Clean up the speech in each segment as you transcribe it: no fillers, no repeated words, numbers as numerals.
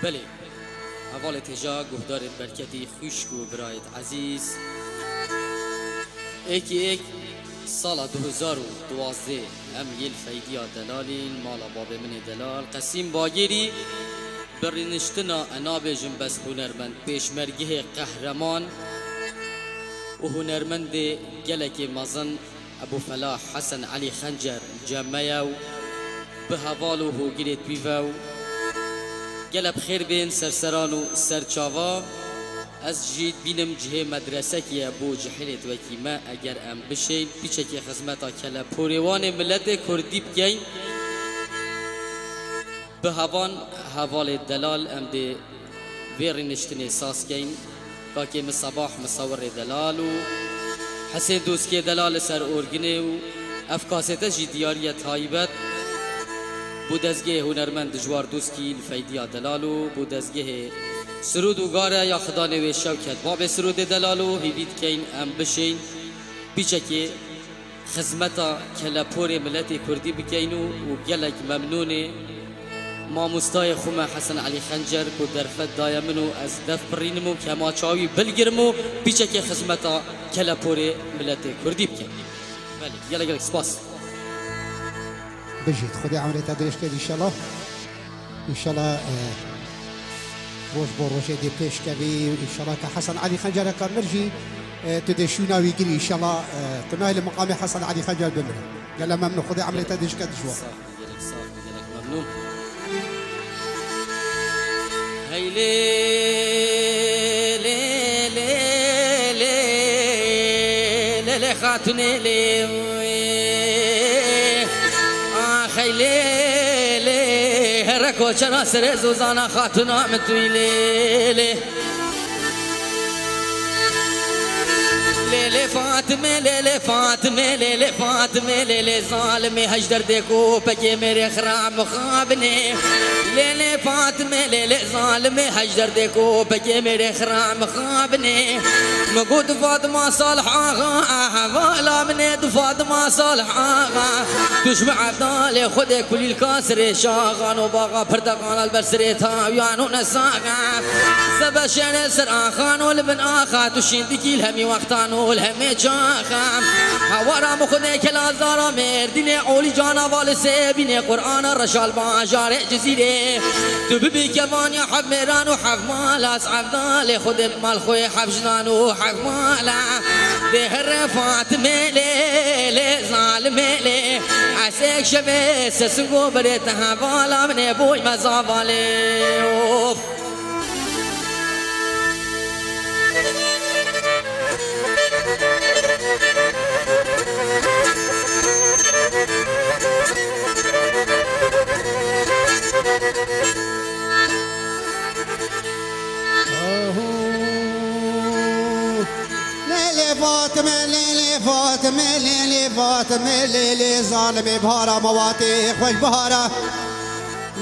بله اول تجا گهدار برکتی خوشک و برایت عزیز ایک سال 2012 ام یل فیدیا دلالی مالا باب من دلال قسیم باگیری برنشتنا انا بیجم بس هنرمند پیشمرگه قهرمان و هنرمند گلک مزن ابو فلاح حسن علی خنجر جمعیو به حوالو هو گیرت بیوو گلب خیر بین سرسران و سرچاوا از جید بینم جه مدرسه که ابو جحیلت وکی ما اگر ام بشین پیچه که خدمتا کلا پوریوان ملت کردی بگین به هوان حوال دلال ام ده ویر نشتن ساس گین که مصباح مصور دلال و حسین دوسکی دلال سر ارگنه و افکاسته جی دیاری تایبت بودزگه هنرمند جوار دوسکی الفیدیا دلالو بودزگه سرود و گاره یا خدا نوی شوکت باب سرود دلالو هیوید کین ام بشین بیچه که خدمتا کلپور ملت کردی بکینو و گلک ممنونه ما مستای خومه حسن علی خنجر که درفت دایمنو از دف برینمو که ما چاوی بلگرمو بیچه که خدمتا کلپور ملت کردی بکین بله یلا گلک سپاس بجید خدا عمرت ادرش کرد ان شاء الله روش بو روش دی پیش کبی ان شاء الله که حسن علی خنجر کار مرجی تدشونا ويجري ان شاء الله تنايل مقام حسن علي خنجر بمره قال ممنون خذي عمليه ادرش كد شو ممنون هاي لي لي لي لي لي خاتني لي خیلی هرکو چرا سر زوزانا خاتونا متویلی لیلی فاطمه لیلی فاطمه لیلی فاطمه لیلی ظالمی هجدر دیکو پکی میرے خراب مخابنی لیلی فاطمه لیلی ظالمی هجدر دیکو پکی میرے خراب مخابنی مقود فاطمه صالح آغا والا منید فاطمه صالح آغا دشمع عبدال خود کلی الكاسر شاغان و باغا پردقان البرسری تاویانو نساقا سبشن سر آخان و لبن آخا تشیندکی الهمی وقتانو الهمی چاخا هوارا مخده کلازارا مردین اولی جانا والسه بین قرآن رشال باجار جزیره تو ببی کمان یا حب میران و حب مالا از عبدال خود مال خوی حب جنان و حب مالا دهر فاطمه لی ظالمه لی عسیک شبه سسنگو بريت هوالا من ابوي مزاوالي فاطمه ليلي فاطمه ليلي فاطمه ليلي ظالمي بهارا مواتي خوش بهارا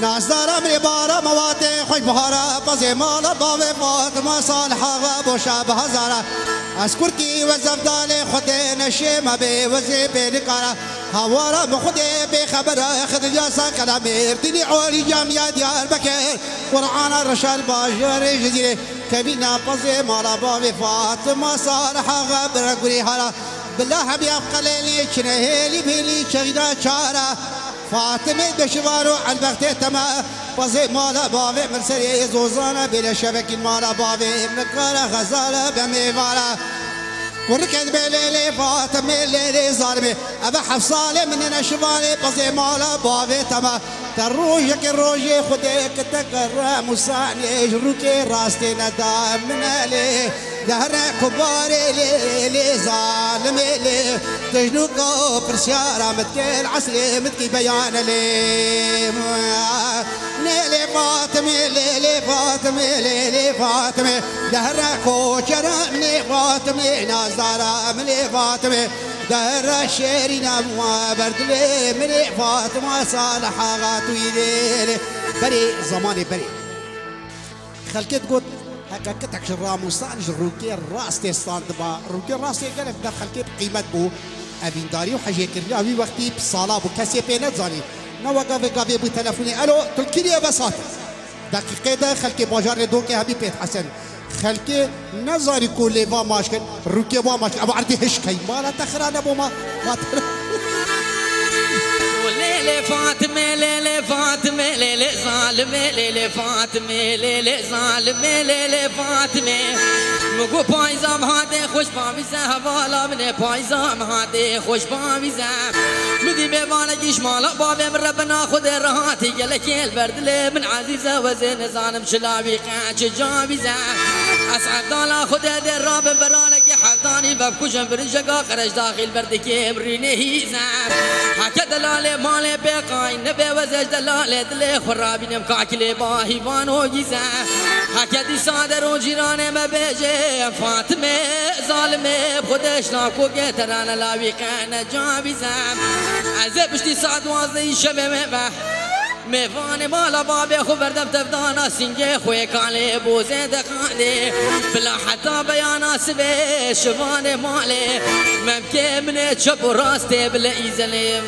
ناس دارم لي بهارا مواتي خوش بهارا بزي مالا بابي فاطمه صالحه غابو شاب هزارا اسكركي وزفدالي خدي نشيمه بي وزي بنكارا هوارا بخدي بخبره خذ جاسا كلامي ارتدي عولي جامعه ديار بكر قرآن الرشال باجر جزيره كبينا بزي مالا بابي فاطمه صالحه غابر قولي هلا بالله حبيب قليلي شنهيلي بيلي شغدا شارع فاطمه بشوارو على البغت تما بزي مالا بابي مرسلي زوزانه بلا شبكي مالا بابي مكاره غزاله بميوالا وركد بليلي فاطمه ليلي ظالمي ابا حفصالي من نشوالي بزي مالا بابي تما تروجك الروجي خديك تقرا مساني جروكي راستي ندام من عليه دهر كباري لي ظالمي لي تجنوكو برسيارة متكي العسلي متكي بيان لي ليلي فاطمي ليلي فاطمي ليلي فاطمي دهر كوشرة مني فاطمي نازارة مني فاطمي دهر شيرينا برد لي مني فاطمة صالحة غاتوي لي بري زماني بري خلكت قلت هكا كتك الراموسان جروكي الراس تستان دبا روكي الراس يقلب دخل كيف قيمة بو أبين داري وحاجة كرني أبي وقتي بصالة بو كاسي بينات زاني نوا قافي بو تلفوني ألو تلكيني يا بساطة دقیقه ده خلک باجار دو که همی پیت حسن خلک نزاری کو لیوا ماشکن روکه با ماشکن ابو عردی هشکی مالا تخرانه بو ما ليلة فاطمة ليلة فاطمة ليلة ظالمة ليلة فاطمة ليلة ظالمة ليلة فاطمة مگو پایزام هاده خوش باویزه حوالا منه پایزام هاده خوش باویزه مدی میوانگیش مالا بابم ربنا خود راحتی گلکیل بردله من عزیزه وزن زانم شلاوی قاچ جاویزه اسعد دالا خود در راب برانگی حفظانی بفکشم برنجگا خرج داخل بردکی امرینه هیزه حکا دلاله مال بقای نبی وزش دلاله دل خرابی نمکاکل با حیوان و گیزه حکا دی سادر و جیران مبیجه فاطمه ظالمه خودش ناکو که تران لاوی قانه جاویزم از پشتی ساعت وازده شبه میوان مالا بابی خو بردم تفدانا سنگه خوی کاله بوزه دخانه بلا حتی بیانا سبه شوان ماله ممکه منه چپ و راسته بلا ایزله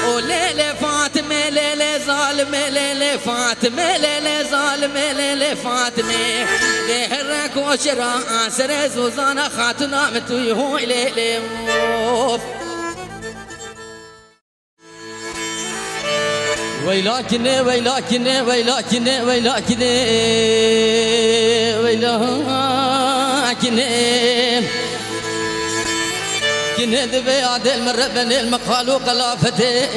او ليلة فاطمة ليلة ظالمة ليلة فاطمة ليلة ظالمة ليلة فاطمة دهرك وشرا عسر زوزانا خاتنا متوي هو ليلة ويلاكني ويلاكني ويلاكني ويلاكني ويلاكني كنت بياد المربن المخالوق لافته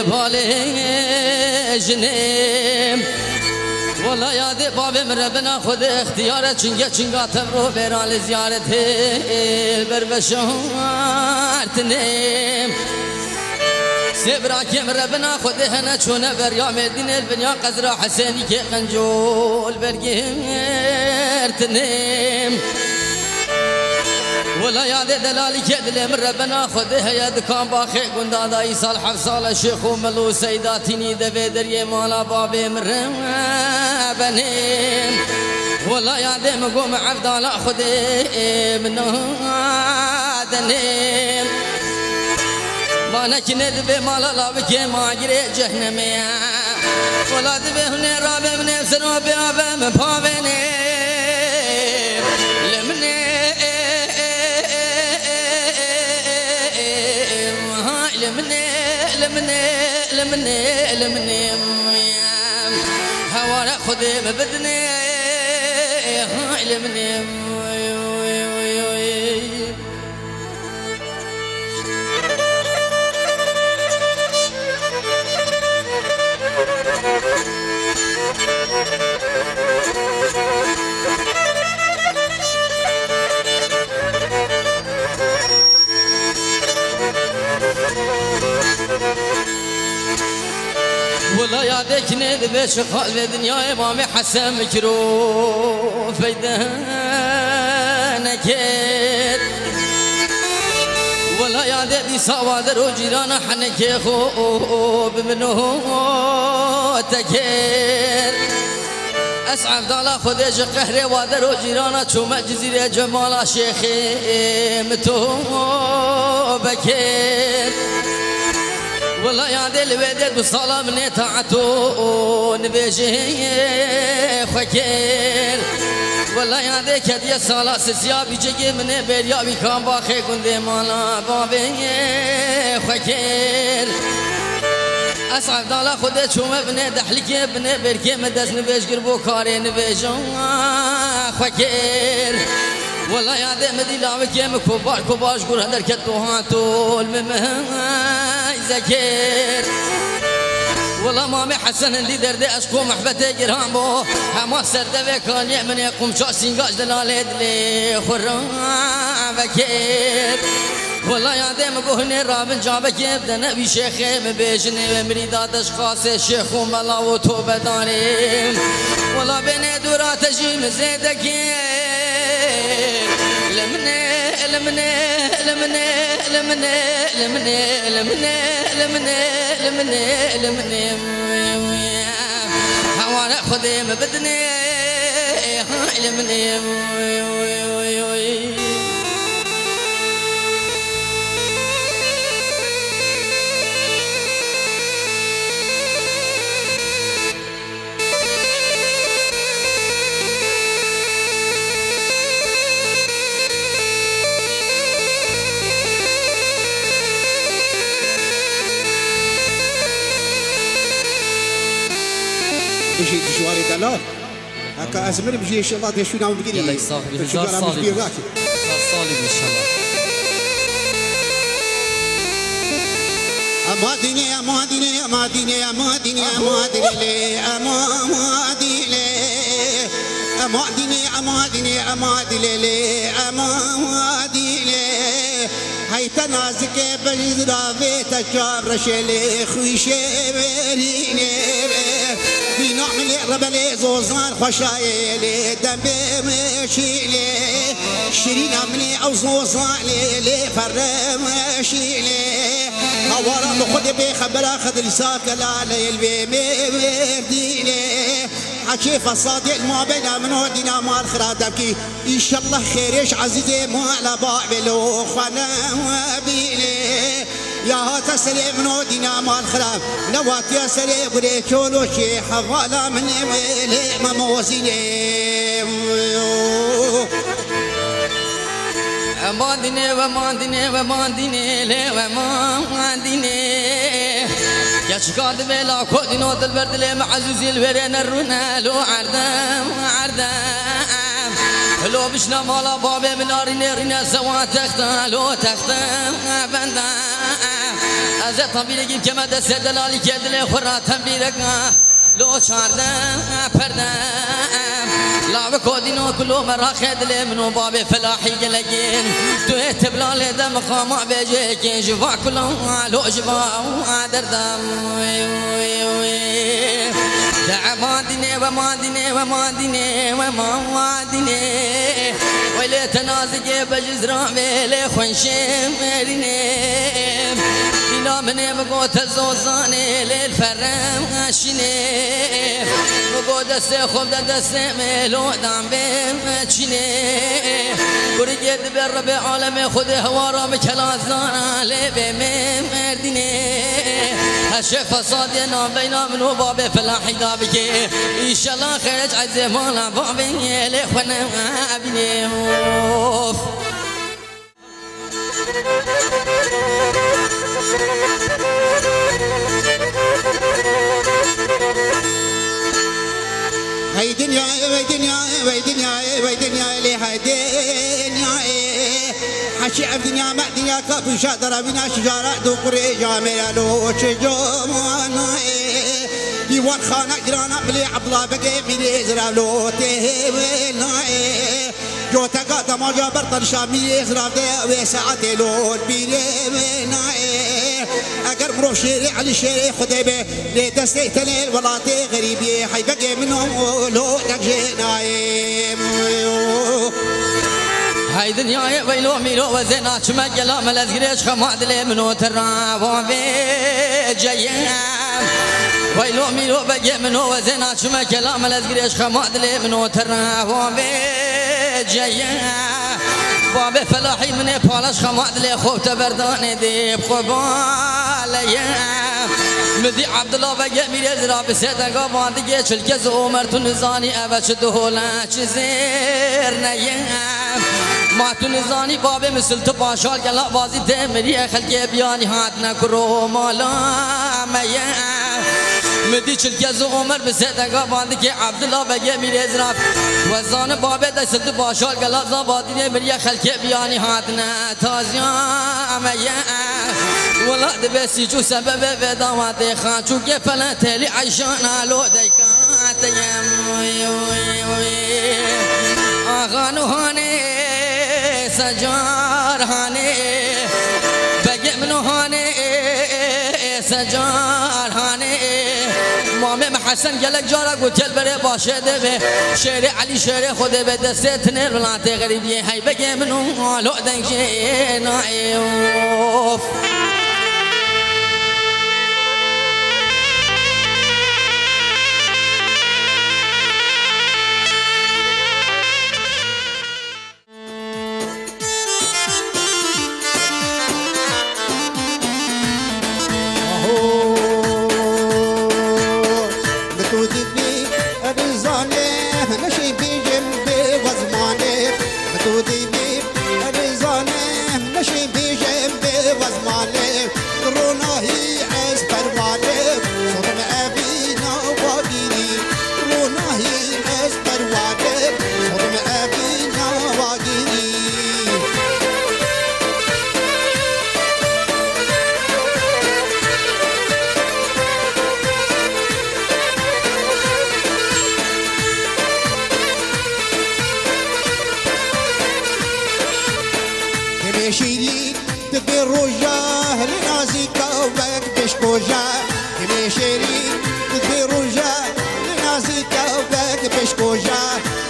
بالي جنيم والله ياد باب مربنا خذ اختياره چنگه چنگه تمرو برال زيارته بربشارتنيم سبرا كم ربنا خذ هنا چونه بريا مدينه البنيا قزرا حسيني كي قنجول برگرتنيم ولا ياد دلالي كدل من ربنا خذها يد كان باخي قندا داي صالح صالح شيخ وملو سيداتني دبي دري مالا بابي من ربني ولا ياد مقوم عبد لا خذي منه دني ما نكند بمالا لا بكي ما جري جهنمي ولا دبي هنا رابي من سنو بابا مبابني لمني لمني هوا خذي مبدني لمني ولا يادك ند بشخال بدنيا امام حسن مكرو فيدانك ولا يادك دي سوادر وجيران حنك خوب منه تكير اسعف دالا خدج قهر وادر وجيران شوم جزيره جمال شيخي متو بكير والله يا دل ودد بصلاة من تعتو نبيجي فكير والله يا دل كدي صلاة سيا بيجي من بريا بكام باخي كند مالا بابي فكير أصعب دالا خد شوم ابن دحلك ابن بركي مدز نبيج قربو كاري نبيجو فكير والله يا دل مدي لاوك يم كبار كبار شكور هدر كتوها طول زكير والله مامي حسن اللي درد اشكو محبته جرامو هما سرده وكان يمن يقوم شو سنگاج دلاله دلي خرام بكير والله يا دم بهني رابن جابك يبدا نبي شيخ مبيجني ومريدات اشخاص الشيخ وملا وتوبه داري والله بين دورات جيم زيدك لمني لمني لمني لمني لمني لمني لمني لمني لمني هوانا خذي مبدني لمني بجي تشواري دلال هكا أزمر بجي إن شاء الله تشونا وبقيني يلا يصاحب هزار صالي هزار صالي إن شاء الله أماديني أماديني أماديني أماديني أماديني أماديني أماديني أماديني أماديني أماديني هاي تنازك بجدرا بيت الشابر شلي خويشي بريني في نعمل ربلي زوزان خوشايلي دمبي مشيلي شيرين عملي أو زوزان لي فرمشيلي هوارا بخد بخبر أخذ لساك العلي البيمي ورديني حكي فصادي ما بين من ودينا مال خرادبكي إن شاء الله خيرش عزيزي ما على بابلو خنا وبيني يا هات سلي من ودينا مال خراب نوات يا سلي بريكولو شي حوالا من ملي مموزيني أماديني وماديني وماديني لي وماديني يا شكاد بلا كودينو تلبرد لي معزوزي الورين الرونا لو عردم عردم لو بشنا مالا بابي من أريني رينا سوا تختا لو تختا بندا أزا تنبيل جيب كما دست دلالي كدلي خورا تنبيلك لو شاردم پردم لا بكودينو كلو مرا خدلي منو بابي فلاحي قلقين تو تبلالي دم خاما بيجيكين شفا كلو لو شفا دردم دعماديني وماديني وماديني وماديني ويلي تنازقي بجزران بيلي خنشي مريني دينا مني بقوت الزوزاني للفرم عشيني بقوت دستي خوب دستي ميلو دام بمچيني بريد بالربع عالمي خذ هوارا مكلازانا لبي مرديني هالشيف صادينا بينا منو بابي فلاحي دابكي إن شاء الله خيرج عزي مالا بابي لخونا أبني هاي دنيا وي دنيا وي دنيا وي دنيا لي هاي دنيا حشي عبد دنيا ما دنيا كافي شادر بنا شجارة دوقري جامع لو تجومنا ديوان خانة جرانا بلي عبلا بقي بلي زرا لو تهوينا جوتا قاتا ما جابر طرشا بلي زرا دي وساعتي لو بلي اگر برو شيري علي شيري خديبه لي دستي تليل ولاتي غريبي حي بقي منهم لو تجيناي هاي دنيا ويلو ميلو وزينا شما جلا ملزقريش خماد لي منو ترا جايين ويلو ميلو بقي منو وزينا شما جلا ملزقريش خماد لي منو ترا جايين بابي فلاحي مني بالاش خماد لي خوف تبرداني دي بخبالي مدي عبد الله بقى ميري زرا بسيدة قباندي شلكز عمر تنزاني أبش دهولا چزير ما تنزاني بابي مثل تباشال قلا بازي دمري خلقي بياني هاتنا كرو مالا ميا مدي شلكز عمر بسيدة قباندي عبد الله بقى ميري زرا وزان بابي دست تباشال قلا زبادي دمري خلقي بياني هاتنا تازيا ميا ولاد بسي جو سبب بدواتي خانچو کے فلا تلي عيشانا لو ديكات اغانو هاني سجار هاني بقي منو هاني سجار هاني مامي حسن قالك جارك قلت البري باشه دبي شيري علي شيري خده بدسته تنير بلانتي غريبي هاي بقي منو لو ديكينا شيرين تدبر رجاه لنازي كوبك بشكوجا كمي شيرين تدبر رجاه لنازي كوبك بشكوجا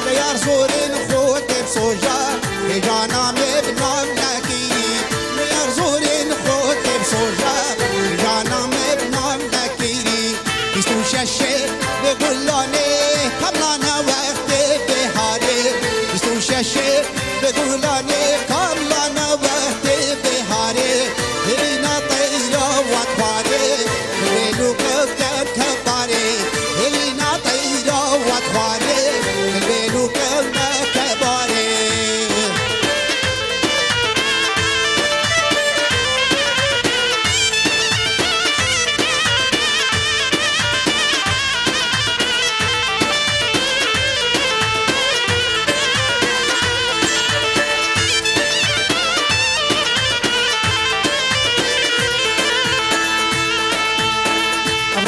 ليار زورين خوت بصوجا لجانا مبنام لكي ليار زورين خوت بصوجا لجانا مبنام لكي بيستو شاشي بقولاني كملانا وقت بهاري بيستو شاشي بقولاني كملانا وقت بهاري هنا طيرة وطواري بيلو كبكب كباري هنا طيرة وطواري بيلو كبكب كباري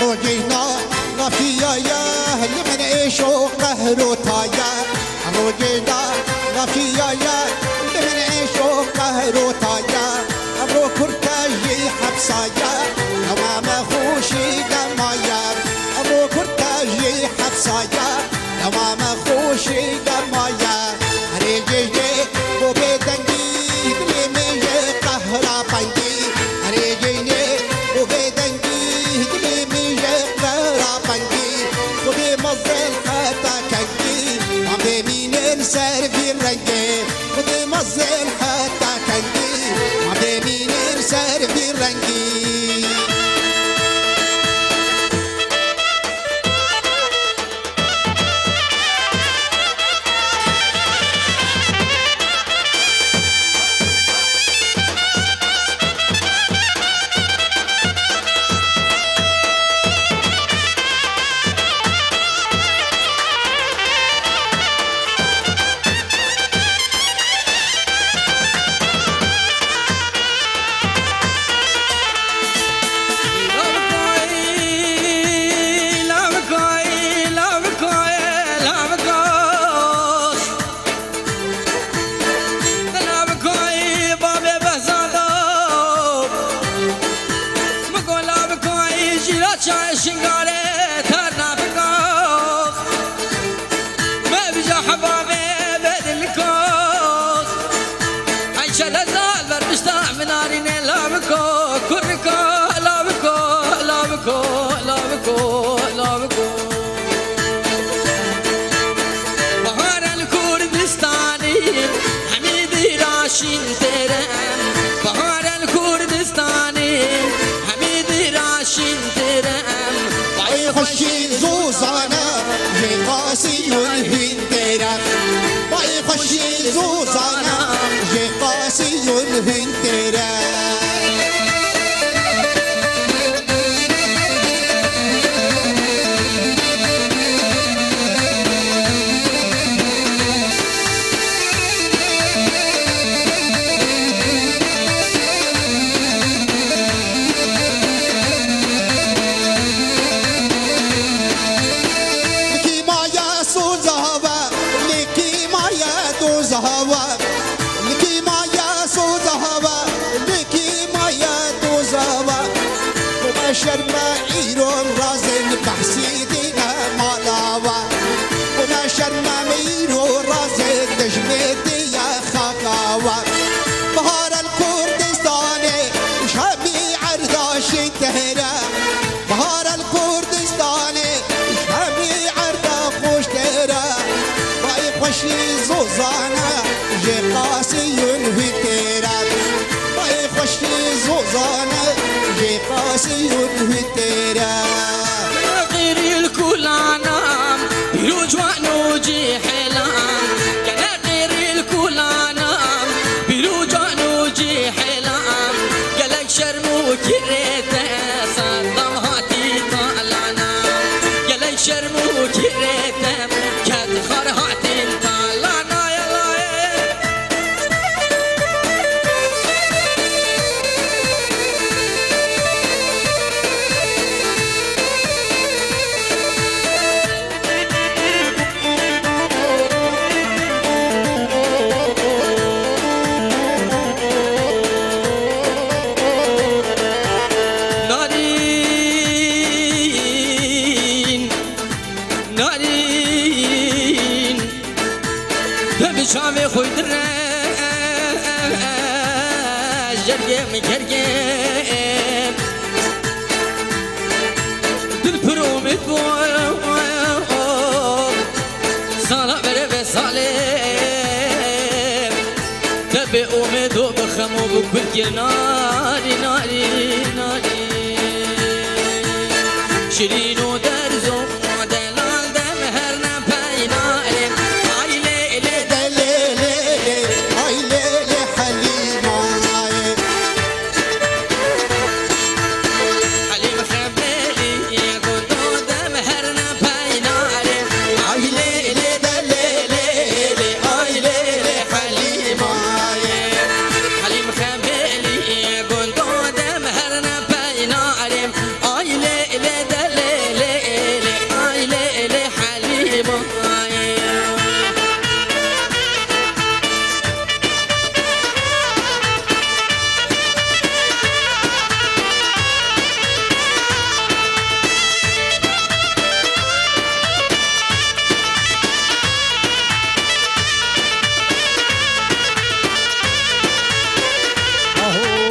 روجينا غفيا يا لمن ايشو قهرو تايا روجينا غفيا يا لمن ايشو قهرو تايا ابرو كرتاجي حبسايا نوام خوشي دمايا ابرو كرتاجي حبسايا نوام خوشي دمايا ريجي بو بيدنجي بليمي قهرا باندي ريجي بو بيدنجي مظل حتى كنجي عم بمين سر في الرنجي بدي مظل حتى كنجي عم بمين سر في الرنجي بهار الكردستاني حميدي راشين ترم بهار الكردستاني حميدي راشين ترم باي خشي زوزانا جي قاسي ينهين ترم باي خشي زوزانا جي قاسي ينهين ترم شرما عيرون رازن بحسيدنا مالاوا وما شرما ميرو رازن دجمتي يا خاقاوا بهار الكردستاني شامي عرداشي تهرا بهار الكردستاني شامي عردا خوش تهرا باي خوشي زوزانا جي قاسي ينهي تيرا باي خوشي زوزانا جي قاسي ينهي تيرا غير الكل انام بيروج ونوجي حلام كان غير الكل انام بيروج ونوجي حلام قالك شرموك ريته صدام هاتي طالعنا قالك شرموك ريته كانت خرهاتي طالعنا يلا كرقم كرقم دل بروم البوم صالح بربي صالح تبي أمد وبخمو بكل ناري ناري ناري شيرين ودرزو دلال دمهرنا بيناري هاي ليلي دليلي هاي ليلي حليمة حليم خبالي قدو دمهرنا بيناري هاي ليلي دليلي هاي ليلي حليمة حليم خبالي قدو دمهرنا بيناري هاي ليلي دليلي هاي ليلي حليمة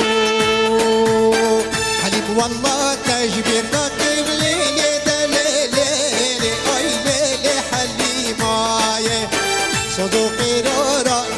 أهو حليم والله تجبير رقيب ليلي دليلي أي ليلي حليمة صدوقي رأي